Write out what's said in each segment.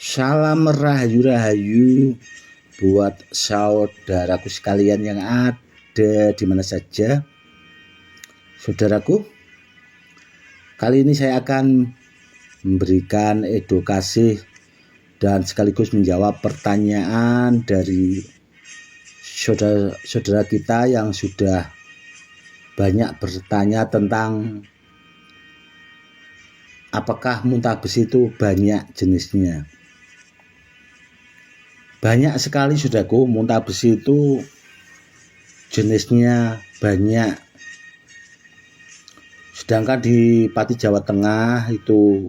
Salam rahayu-rahayu buat saudaraku sekalian yang ada di mana saja. Saudaraku, kali ini saya akan memberikan edukasi dan sekaligus menjawab pertanyaan dari saudara-saudara kita yang sudah banyak bertanya tentang apakah muntah besi itu banyak jenisnya. Banyak sekali saudaraku, muntah besi itu jenisnya banyak. Sedangkan di Pati Jawa Tengah itu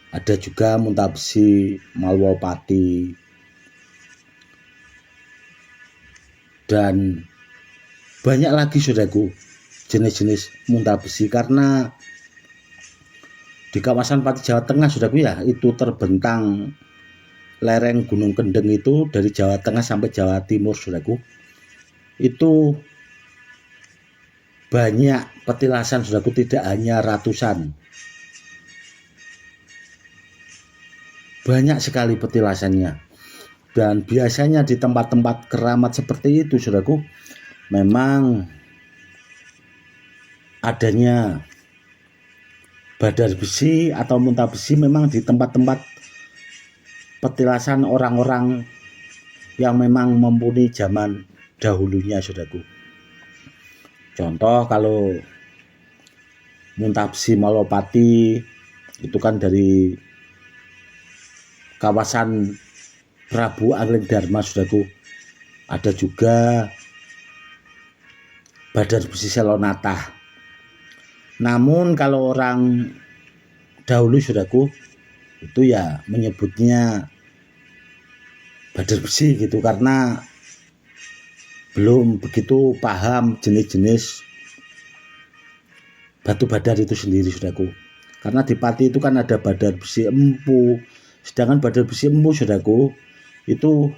ada juga muntah besi Malwapati. Dan banyak lagi saudaraku jenis-jenis muntah besi, karena di kawasan Pati Jawa Tengah saudaraku ya, itu terbentang lereng Gunung Kendeng itu dari Jawa Tengah sampai Jawa Timur saudaraku. Itu banyak petilasan saudaraku, tidak hanya ratusan. Banyak sekali petilasannya. Dan biasanya di tempat-tempat keramat seperti itu saudaraku, memang adanya badar besi atau muntah besi memang di tempat-tempat petilasan orang-orang yang memang mumpuni zaman dahulunya saudaraku. Contoh kalau muntah besi Malwapati itu kan dari kawasan Prabu Angling Dharma saudaraku. Ada juga badar besi Selonata. Namun kalau orang dahulu saudaraku itu ya menyebutnya badar besi gitu, karena belum begitu paham jenis-jenis batu badar itu sendiri saudaraku. Karena di Pati itu kan ada badar besi empu, sedangkan badar besi empu saudaraku itu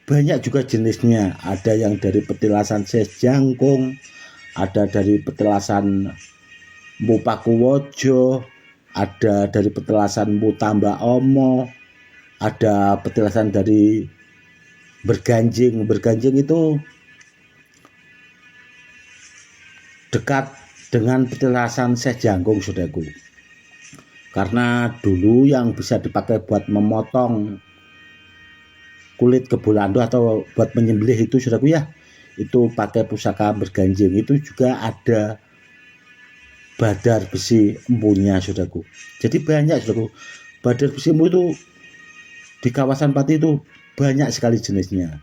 banyak juga jenisnya. Ada yang dari petilasan Ses Jangkung, ada dari petilasan Mpu Pakuwojo, ada dari petilasan Mpu Tambak Omo, ada petilasan dari Berganjing. Berganjing itu dekat dengan petilasan Ses Jangkung saudaraku. Karena dulu yang bisa dipakai buat memotong kulit kebulando atau buat menyembelih itu saudaraku ya, itu pakai pusaka Berganjing. Itu juga ada badar besi empunya saudaraku. Jadi banyak saudaraku, badar besi empu itu di kawasan Pati itu banyak sekali jenisnya.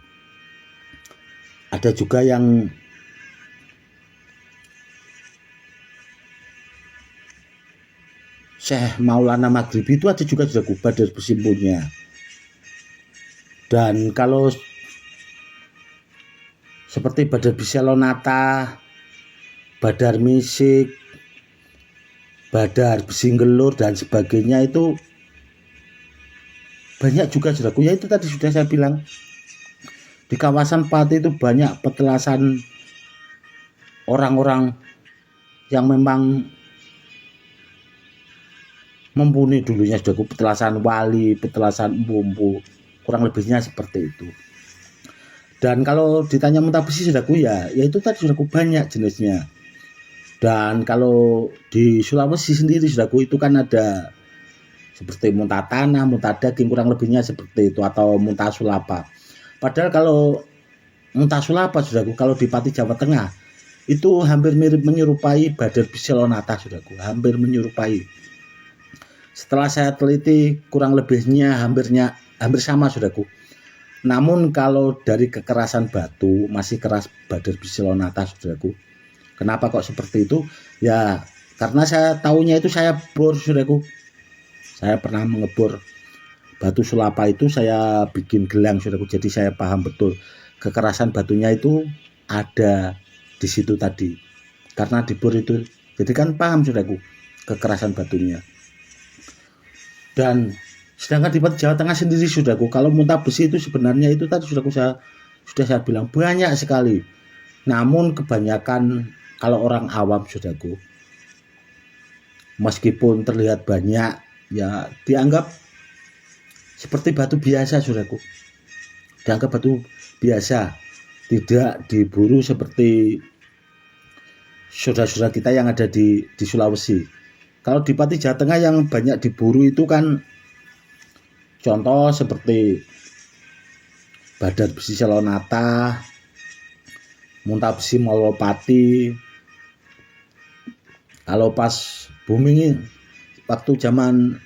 Ada juga yang Syekh Maulana Maghribi itu ada juga saudaraku badar besi empunya. Dan kalau seperti badar besi Selonata, badar misik, badar besi Ngelur dan sebagainya itu banyak juga saudaraku. Ya itu tadi sudah saya bilang, di kawasan Pati itu banyak petilasan orang-orang yang memang mumpuni dulunya saudaraku, petilasan wali, petilasan empu, kurang lebihnya seperti itu. Dan kalau ditanya muntah besi saudaraku ya itu tadi saudaraku banyak jenisnya. Dan kalau di Sulawesi sendiri saudaraku itu kan ada seperti muntah tanah, muntah daging, kurang lebihnya seperti itu, atau muntah sulapa. Padahal kalau muntah sulapa saudaraku, kalau di Pati Jawa Tengah itu hampir mirip menyerupai badar besi Selonata saudaraku, hampir menyerupai. Setelah saya teliti kurang lebihnya hampir sama saudaraku. Namun kalau dari kekerasan batu masih keras badar besi Selonata saudaraku. Kenapa kok seperti itu? Ya karena saya tahunya itu saya bor saudaraku. Saya pernah mengebor batu sulapa itu, saya bikin gelang saudaraku. Jadi saya paham betul kekerasan batunya itu ada di situ tadi. Karena dibor itu, jadi kan paham saudaraku kekerasan batunya. Dan sedangkan di Jawa Tengah sendiri saudaraku, kalau muntah besi itu sebenarnya itu tadi saudaraku sudah saya bilang banyak sekali. Namun kebanyakan kalau orang awam saudaraku, meskipun terlihat banyak ya dianggap seperti batu biasa saudaraku, dianggap batu biasa, tidak diburu seperti saudara-saudara kita yang ada di Sulawesi. Kalau di Pati Jawa Tengah yang banyak diburu itu kan contoh seperti badar besi Selonata, muntah besi Malwapati. Kalau pas booming waktu zaman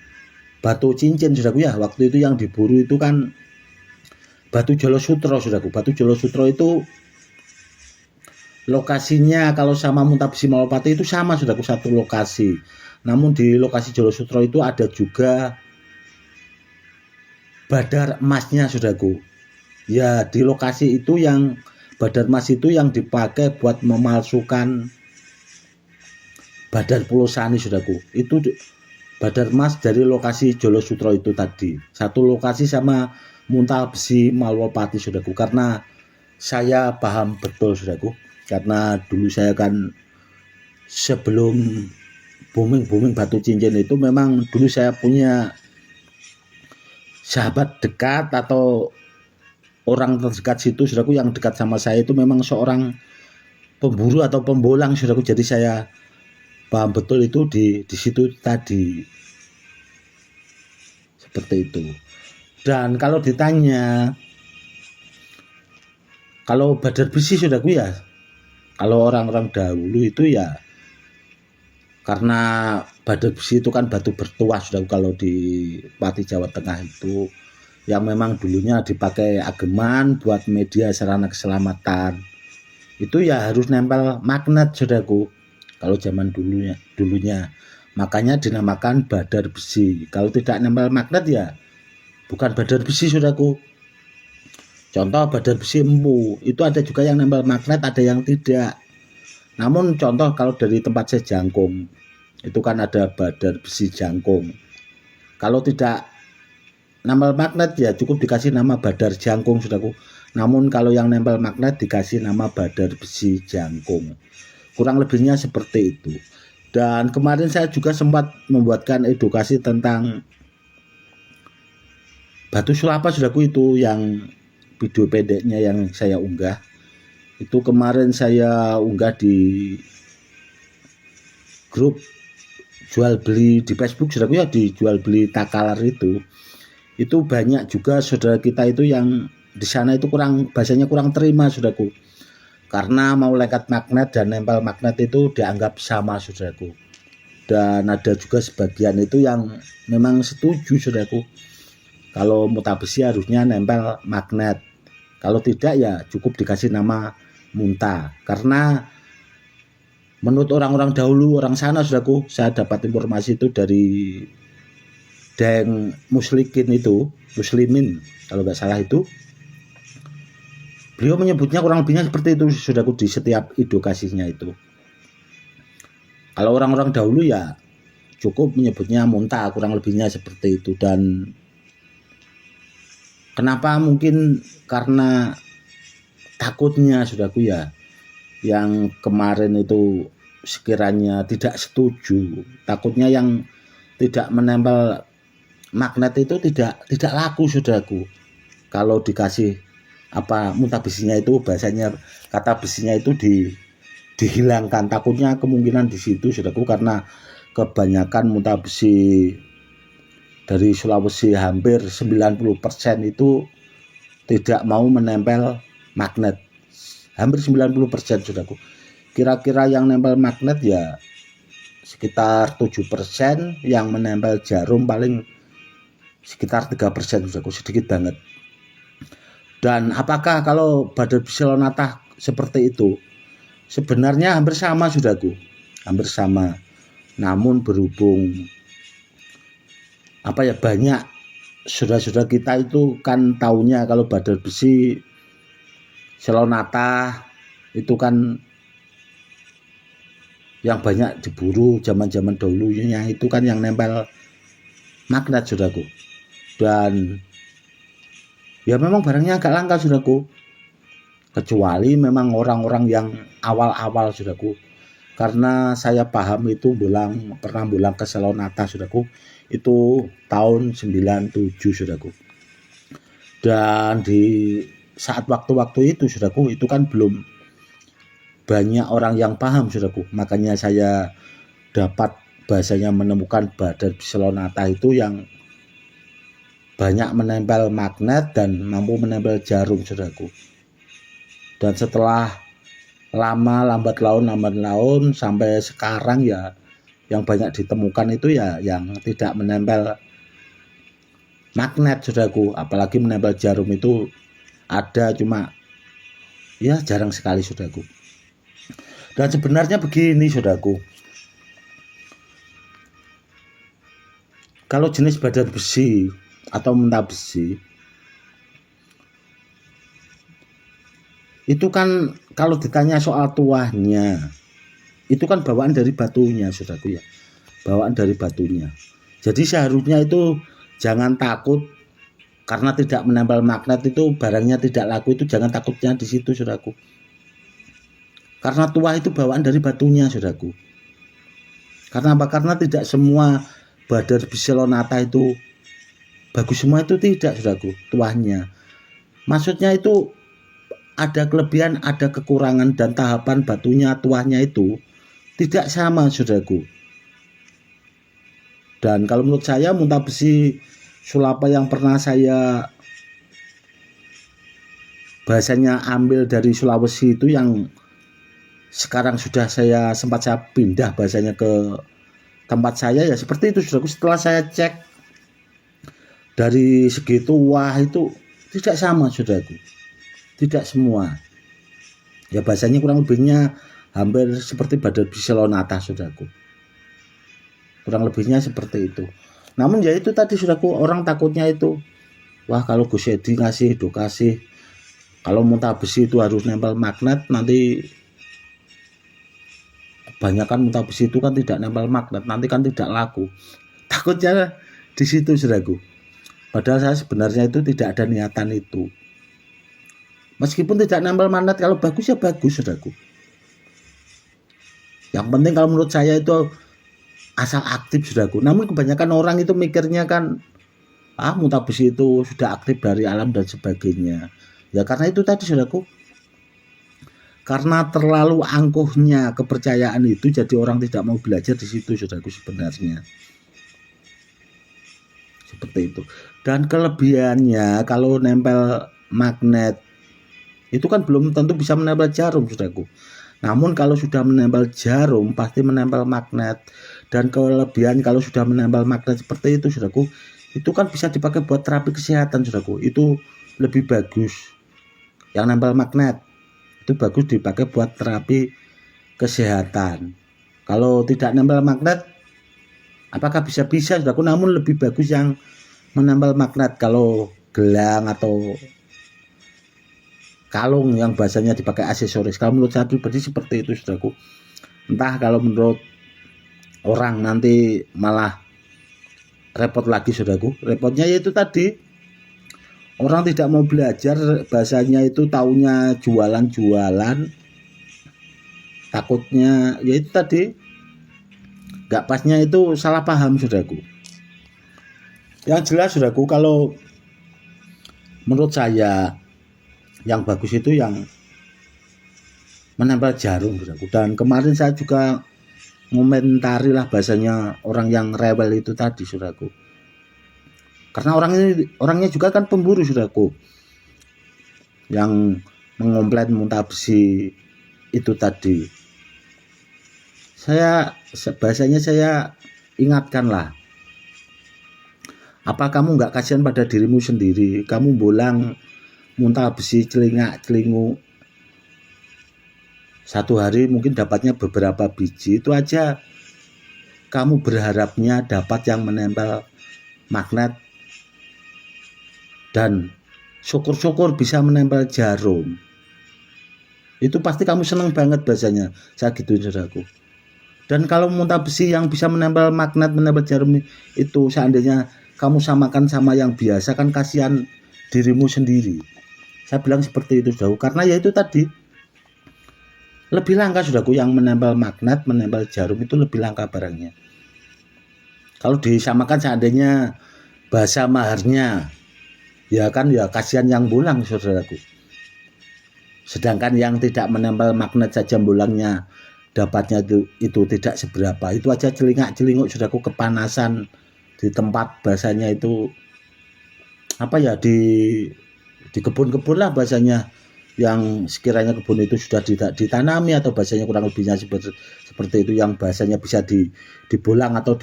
batu cincin saudaraku ya, waktu itu yang diburu itu kan batu Jolo Sutro saudaraku. Batu Jolo Sutro itu lokasinya kalau sama muntah besi Malwapati itu sama saudaraku, satu lokasi. Namun di lokasi Jolo Sutro itu ada juga badar emasnya saudaraku. Ya di lokasi itu yang badar emas itu yang dipakai buat memalsukan badar Pulau Sani saudaraku. Itu badar emas dari lokasi Jolo Sutro itu tadi. Satu lokasi sama muntah besi Malwapati saudaraku. Karena saya paham betul saudaraku. Karena dulu saya kan sebelum booming batu cincin itu memang dulu saya punya sahabat dekat atau orang terdekat situ saudaraku, yang dekat sama saya itu memang seorang pemburu atau pembolang saudaraku. Jadi saya paham betul itu di situ tadi, seperti itu. Dan kalau ditanya kalau badar besi saudaraku ya, kalau orang-orang dahulu itu ya karena badar besi itu kan batu bertuah saudaraku, kalau di Pati Jawa Tengah itu yang memang dulunya dipakai ageman buat media sarana keselamatan. Itu ya harus nempel magnet saudaraku. Kalau zaman dulunya. Makanya dinamakan badar besi. Kalau tidak nempel magnet ya bukan badar besi saudaraku. Contoh badar besi empu, itu ada juga yang nempel magnet, ada yang tidak. Namun contoh kalau dari tempat saya jangkung, itu kan ada badar besi jangkung. Kalau tidak nempel magnet ya cukup dikasih nama badar jangkung saudaraku. Namun kalau yang nempel magnet dikasih nama badar besi jangkung. Kurang lebihnya seperti itu. Dan kemarin saya juga sempat membuatkan edukasi tentang batu sulapa saudaraku, itu yang video pendeknya yang saya unggah. Itu kemarin saya unggah di grup jual beli di Facebook saudaraku ya, di jual beli takalar itu banyak juga saudara kita itu yang di sana itu bahasanya kurang terima saudaraku, karena mau lengket magnet dan nempel magnet itu dianggap sama saudaraku. Dan ada juga sebagian itu yang memang setuju saudaraku, kalau muntah besi harusnya nempel magnet, kalau tidak ya cukup dikasih nama muntah. Karena menurut orang-orang dahulu, orang sana saudaraku, saya dapat informasi itu dari Deng Muslimin kalau nggak salah itu, beliau menyebutnya kurang lebihnya seperti itu saudaraku di setiap edukasinya itu. Kalau orang-orang dahulu ya cukup menyebutnya muntah, kurang lebihnya seperti itu. Dan kenapa? Mungkin karena takutnya saudaraku ya, yang kemarin itu sekiranya tidak setuju, takutnya yang tidak menempel magnet itu tidak laku saudaraku. Kalau dikasih muntah besinya itu, bahasanya kata besinya itu dihilangkan, takutnya kemungkinan di situ saudaraku, karena kebanyakan muntah besi dari Sulawesi hampir 90% itu tidak mau menempel magnet, hampir 90% saudaraku. Kira-kira yang nempel magnet ya sekitar 7%, yang menempel jarum paling sekitar 3% saudaraku, sedikit banget. Dan apakah kalau badar besi Selonata seperti itu? Sebenarnya hampir sama saudaraku, hampir sama. Namun berhubung banyak saudara-saudara kita itu kan taunya kalau badar besi Selonata itu kan yang banyak diburu zaman-zaman dahulunya itu kan yang nempel magnet saudaraku. Dan ya memang barangnya agak langka saudaraku, kecuali memang orang-orang yang awal-awal saudaraku. Karena saya paham itu pernah bulang ke Selonata saudaraku, Itu tahun 97 saudaraku. Dan di saat waktu-waktu itu saudaraku, itu kan belum banyak orang yang paham saudaraku. Makanya saya dapat bahasanya menemukan Badan Biselonata itu yang banyak menempel magnet dan mampu menempel jarum saudaraku. Dan setelah lambat laun sampai sekarang ya yang banyak ditemukan itu ya yang tidak menempel magnet saudaraku, apalagi menempel jarum itu ada cuma ya jarang sekali saudaraku. Dan sebenarnya begini saudaraku, kalau jenis badan besi atau mentah besi itu kan kalau ditanya soal tuahnya, itu kan bawaan dari batunya saudaraku ya, bawaan dari batunya. Jadi seharusnya itu jangan takut karena tidak menempel magnet itu barangnya tidak laku, itu jangan takutnya di situ saudaraku. Karena tuah itu bawaan dari batunya saudaraku. Karena apa? Karena tidak semua Badan Biselonata itu bagus semua, itu tidak saudaraku tuahnya. Maksudnya itu ada kelebihan, ada kekurangan, dan tahapan batunya, tuahnya itu tidak sama saudaraku. Dan kalau menurut saya muntah besi sulapa yang pernah saya bahasanya ambil dari Sulawesi itu yang sekarang sudah sempat saya pindah bahasanya ke tempat saya ya seperti itu saudaraku. Setelah saya cek dari segi tuah itu tidak sama saudaraku. Tidak semua. Ya bahasanya kurang lebihnya hampir seperti Badan Biselonata saudaraku. Kurang lebihnya seperti itu. Namun ya itu tadi saudaraku, orang takutnya itu, wah kalau Gus Edi ngasih edukasi kalau muntah besi itu harus nempel magnet, nanti kebanyakan muntah besi itu kan tidak nempel magnet, nanti kan tidak laku. Takutnya di situ saudaraku. Padahal saya sebenarnya itu tidak ada niatan itu. Meskipun tidak nempel magnet, kalau bagus ya bagus saudaraku. Yang penting kalau menurut saya itu asal aktif saudaraku. Namun kebanyakan orang itu mikirnya kan muntah besi itu sudah aktif dari alam dan sebagainya. Ya karena itu tadi saudaraku. Karena terlalu angkuhnya kepercayaan itu, jadi orang tidak mau belajar di situ saudaraku sebenarnya. Seperti itu. Dan kelebihannya kalau nempel magnet itu kan belum tentu bisa menempel jarum saudaraku. Namun kalau sudah menempel jarum pasti menempel magnet. Dan kelebihan kalau sudah menempel magnet seperti itu saudaraku, itu kan bisa dipakai buat terapi kesehatan saudaraku. Itu lebih bagus. Yang nempel magnet itu bagus dipakai buat terapi kesehatan. Kalau tidak nempel magnet apakah bisa saudaraku, namun lebih bagus yang menempel magnet. Kalau gelang atau kalung yang bahasanya dipakai aksesoris, kalau menurut saya pribadi seperti itu saudaraku. Entah kalau menurut orang nanti malah repot lagi saudaraku. Repotnya yaitu tadi, orang tidak mau belajar, bahasanya itu taunya jualan-jualan. Takutnya yaitu tadi gak pasnya itu salah paham saudaraku. Yang jelas saudaraku, kalau menurut saya yang bagus itu yang menempel jarum saudaraku. Dan kemarin saya juga ngomentari lah bahasanya orang yang rewel itu tadi saudaraku. Karena orangnya juga kan pemburu saudaraku, yang mengomplain muntah besi itu tadi. Bahasanya saya ingatkan lah, apa kamu nggak kasihan pada dirimu sendiri? Kamu bolang muntah besi celingak-celingu, satu hari mungkin dapatnya beberapa biji, itu aja kamu berharapnya dapat yang menempel magnet, dan syukur-syukur bisa menempel jarum. Itu pasti kamu senang banget bahasanya, saya gituin saudaraku. Dan kalau muntah besi yang bisa menempel magnet, menempel jarum itu seandainya kamu samakan sama yang biasa, kan kasihan dirimu sendiri. Saya bilang seperti itu saudaraku. Karena ya itu tadi, lebih langka saudaraku yang menempel magnet, menempel jarum itu lebih langka barangnya. Kalau disamakan seandainya bahasa maharnya, ya kan ya kasihan yang bolang saudaraku. Sedangkan yang tidak menempel magnet saja bolangnya dapatnya itu tidak seberapa. Itu aja celingak-celinguk saudaraku, kepanasan di tempat bahasanya itu apa ya, di kebun-kebun lah bahasanya, yang sekiranya kebun itu sudah tidak ditanami atau bahasanya kurang lebihnya seperti itu, yang bahasanya bisa dibolang atau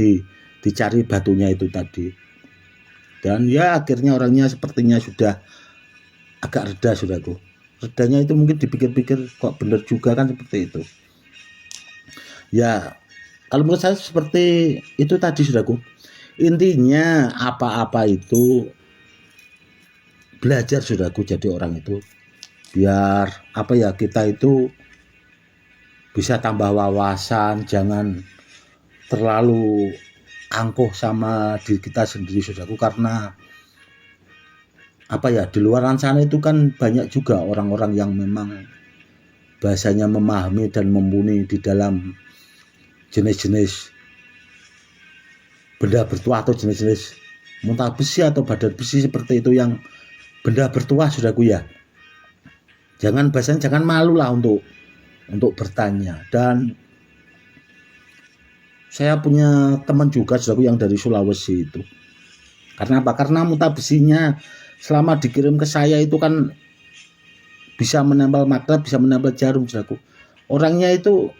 dicari batunya itu tadi. Dan ya akhirnya orangnya sepertinya sudah agak reda saudaraku. Redanya itu mungkin dipikir-pikir kok benar juga kan seperti itu. Ya kalau menurut saya seperti itu tadi saudaraku. Intinya apa-apa itu belajar saudaraku jadi orang itu, biar apa ya, kita itu bisa tambah wawasan, jangan terlalu angkuh sama diri kita sendiri saudaraku. Karena apa ya, di luaran sana itu kan banyak juga orang-orang yang memang bahasanya memahami dan mumpuni di dalam jenis-jenis benda bertuah atau jenis-jenis muntah besi atau badan besi seperti itu, yang benda bertuah saudaraku ya. Jangan bahasanya jangan malu lah untuk bertanya. Dan saya punya teman juga saudaraku yang dari Sulawesi itu. Karena apa? Karena muntah besinya selama dikirim ke saya itu kan bisa menempel magnet, bisa menempel jarum saudaraku. Orangnya itu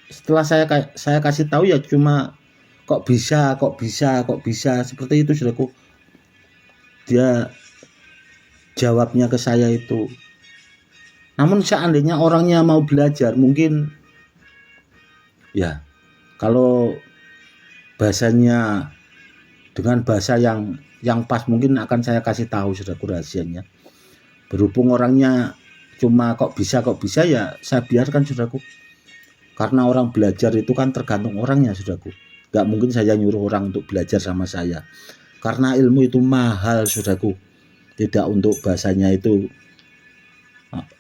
setelah saya kasih tahu ya cuma kok bisa seperti itu saudaraku. Dia jawabnya ke saya itu. Namun seandainya orangnya mau belajar, mungkin ya kalau bahasanya dengan bahasa yang pas, mungkin akan saya kasih tahu saudaraku rahasianya. Berhubung orangnya cuma kok bisa ya saya biarkan saudaraku. Karena orang belajar itu kan tergantung orangnya saudaraku. Gak mungkin saya nyuruh orang untuk belajar sama saya. Karena ilmu itu mahal saudaraku. Tidak untuk bahasanya itu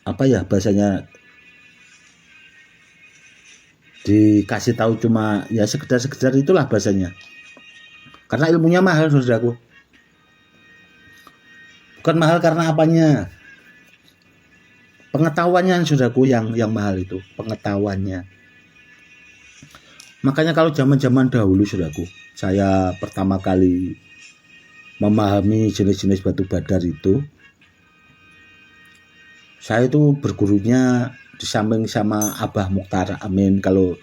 apa ya, bahasanya dikasih tahu cuma ya sekedar itulah bahasanya. Karena ilmunya mahal saudaraku. Bukan mahal karena apanya, pengetahuannya saudaraku yang mahal itu, pengetahuannya. Makanya kalau zaman dahulu saudaraku, saya pertama kali memahami jenis-jenis batu badar itu, saya itu bergurunya di samping sama Abah Mukhtar Amin. Kalau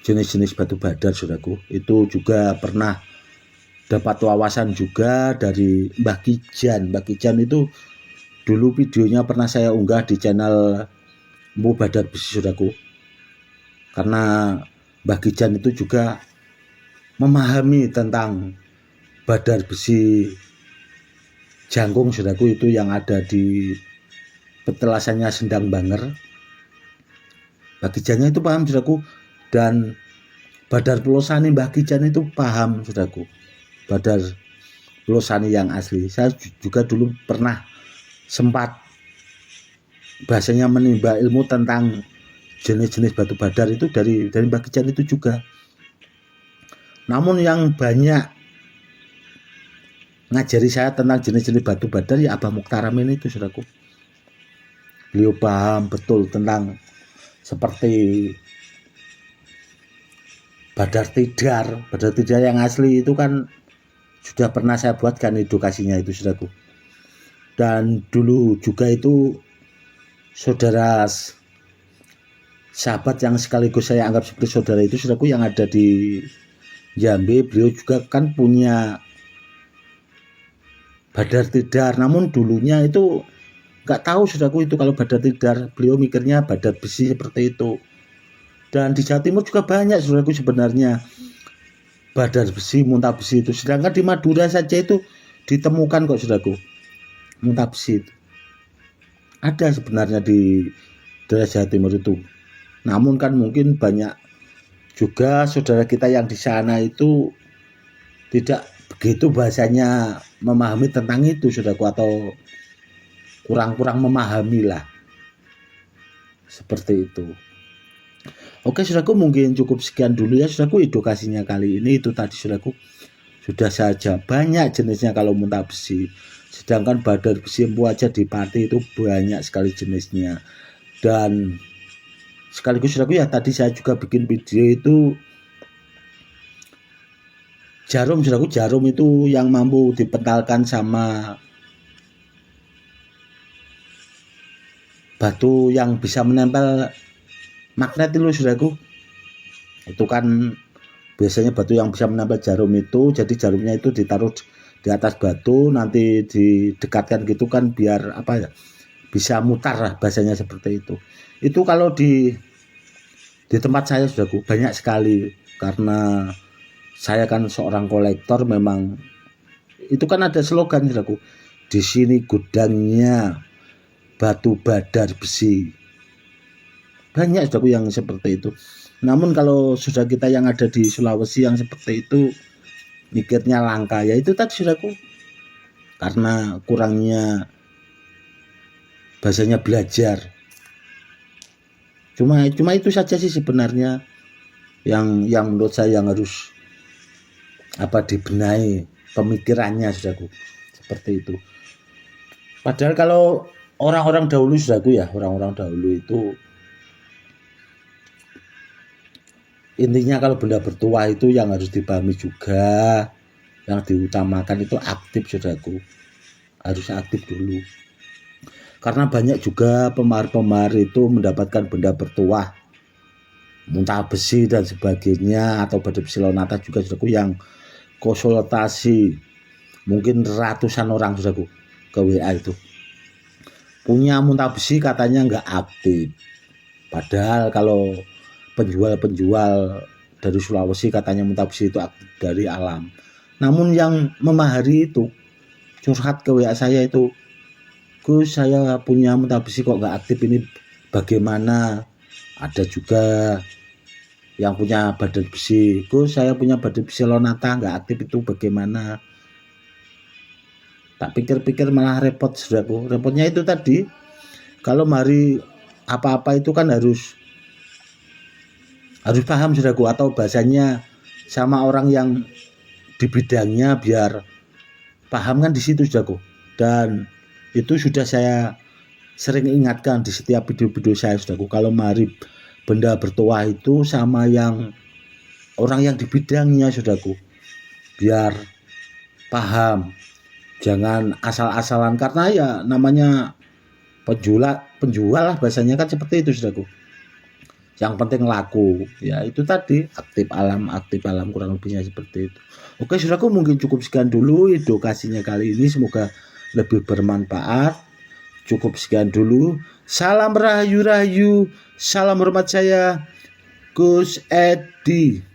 jenis-jenis batu badar saudaraku, itu juga pernah dapat wawasan juga dari Mbah Kijan. Mbah Kijan itu dulu videonya pernah saya unggah di channel Mbu Badar Besi saudaraku. Karena Mbah Kijan itu juga memahami tentang badar besi jangkung saudaraku, itu yang ada di petelasannya Sendang Banger. Mbah Kijannya itu paham saudaraku. Dan badar pelosani Mbah Kijan itu paham saudaraku, badar pelosani yang asli. Saya juga dulu pernah sempat bahasanya menimba ilmu tentang jenis-jenis batu badar itu dari Mbah Kijan itu juga. Namun yang banyak ngajari saya tentang jenis-jenis batu badar ya Abah Mukhtar Amin itu saudaraku. Beliau paham betul tentang seperti badar tidar yang asli itu kan sudah pernah saya buatkan edukasinya itu saudaraku. Dan dulu juga itu saudara sahabat yang sekaligus saya anggap seperti saudara itu saudaraku, yang ada di Jambi, beliau juga kan punya badar tidar. Namun dulunya itu nggak tahu saudaraku itu kalau badar tidar, beliau mikirnya badar besi seperti itu. Dan di Jawa Timur juga banyak saudaraku sebenarnya badar besi, muntah besi itu. Sedangkan di Madura saja itu ditemukan kok saudaraku muntah besi itu. Ada sebenarnya di daerah Jawa Timur itu. Namun kan mungkin banyak juga saudara kita yang di sana itu tidak begitu bahasanya memahami tentang itu saudaraku, atau kurang memahami lah seperti itu. Oke saudaraku, mungkin cukup sekian dulu ya saudaraku edukasinya kali ini. Itu tadi saudaraku sudah saja banyak jenisnya kalau muntah besi. Sedangkan badar besi empu aja di Pati itu banyak sekali jenisnya. Dan sekaligus saudaraku ya, tadi saya juga bikin video itu jarum saudaraku, jarum itu yang mampu dipentalkan sama batu yang bisa menempel magnet itu saudaraku. Itu kan biasanya batu yang bisa menempel jarum itu, jadi jarumnya itu ditaruh di atas batu, nanti didekatkan gitu kan biar apa ya, bisa mutar lah bahasanya seperti itu. Itu kalau di tempat saya saudaraku banyak sekali, karena saya kan seorang kolektor. Memang itu kan ada slogan saudaraku, di sini gudangnya batu badar besi. Banyak saudaraku yang seperti itu. Namun kalau sudah kita yang ada di Sulawesi yang seperti itu mikirnya langka, ya itu tadi saudaraku, karena kurangnya bahasanya belajar. Cuma itu saja sih sebenarnya yang menurut saya yang harus dibenahi pemikirannya saudaraku, seperti itu. Padahal kalau orang-orang dahulu saudaraku ya, orang-orang dahulu itu intinya kalau benda bertuah itu yang harus dipahami juga, yang diutamakan itu aktif saudaraku, harus aktif dulu. Karena banyak juga pemahar-pemahar itu mendapatkan benda bertuah, muntah besi dan sebagainya, atau badar besi Lonata juga saudaraku, yang konsultasi mungkin ratusan orang saudaraku ke WA itu punya muntah besi, katanya nggak aktif. Padahal kalau penjual-penjual dari Sulawesi katanya muntah besi itu aktif dari alam. Namun yang memahari itu curhat ke WA saya itu, Gus saya punya muntah besi kok nggak aktif, ini bagaimana? Ada juga yang punya badar besi, Gus saya punya badar besi Lonata nggak aktif, itu bagaimana? Tak pikir-pikir malah repot saudaraku. Repotnya itu tadi, kalau mari apa-apa itu kan harus paham saudaraku, atau bahasanya sama orang yang di bidangnya biar paham kan di situ saudaraku. Dan itu sudah saya sering ingatkan di setiap video-video saya saudaraku, kalau mari benda bertuah itu sama yang orang yang di bidangnya saudaraku, biar paham, jangan asal-asalan, karena ya namanya penjual lah bahasanya kan seperti itu saudaraku. Yang penting laku, ya itu tadi, aktif alam kurang lebihnya seperti itu. Oke saudaraku, mungkin cukup sekian dulu edukasinya kali ini, semoga lebih bermanfaat. Cukup sekian dulu, salam rahayu, salam hormat saya Gus Edi.